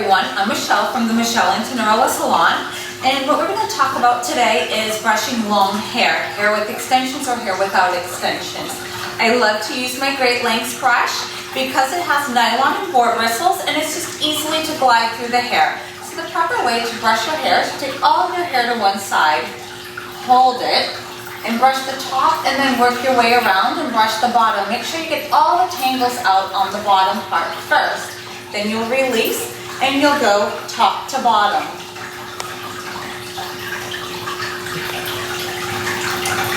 everyone, I'm Michelle from the Antinarella Salon, and what we're going to talk about today is brushing long hair, hair with extensions or hair without extensions. I love to use my Great Lengths brush because it has nylon and boar bristles and it's just easily to glide through the hair. So the proper way to brush your hair is to take all of your hair to one side, hold it, and brush the top and then work your way around and brush the bottom. Make sure you get all the tangles out on the bottom part first. Then you'll release and you'll go top to bottom.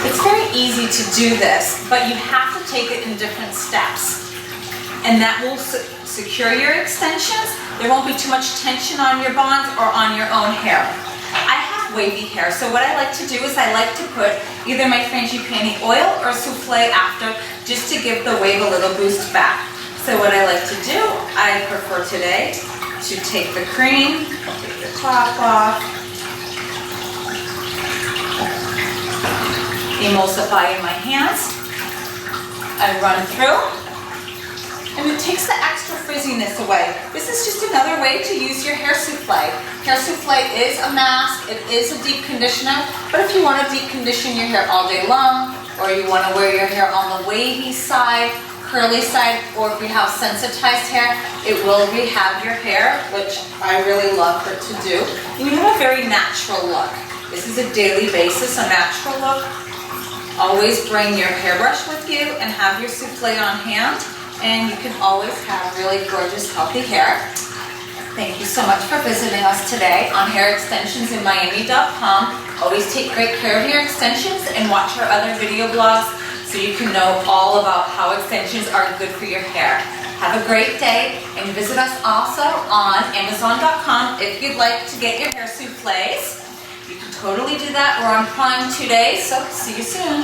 It's very easy to do this, but you have to take it in different steps. And that will secure your extensions. There won't be too much tension on your bonds or on your own hair. I have wavy hair, so what I like to do is I like to put either my frangipani oil or souffle after, just to give the wave a little boost back. So what I like to do, I prefer today to take the cream, take the top off, emulsify in my hands, I run through, and it takes the extra frizziness away. This is just another way to use your hair souffle. Hair souffle is a mask, it is a deep conditioner, but if you want to deep condition your hair all day long, or you want to wear your hair on the wavy side, curly side, or if you have sensitized hair, it will rehab your hair, which I really love for it to do. And you have a very natural look. This is a daily basis, a natural look. Always bring your hairbrush with you and have your souffle on hand, and you can always have really gorgeous, healthy hair. Thank you so much for visiting us today on hairextensionsinmiami.com. Always take great care of your extensions and watch our other video blogs so you can know all about how extensions are good for your hair. Have a great day, and visit us also on Amazon.com if you'd like to get your hair souffles. You can totally do that. We're on Prime 2 days, so see you soon.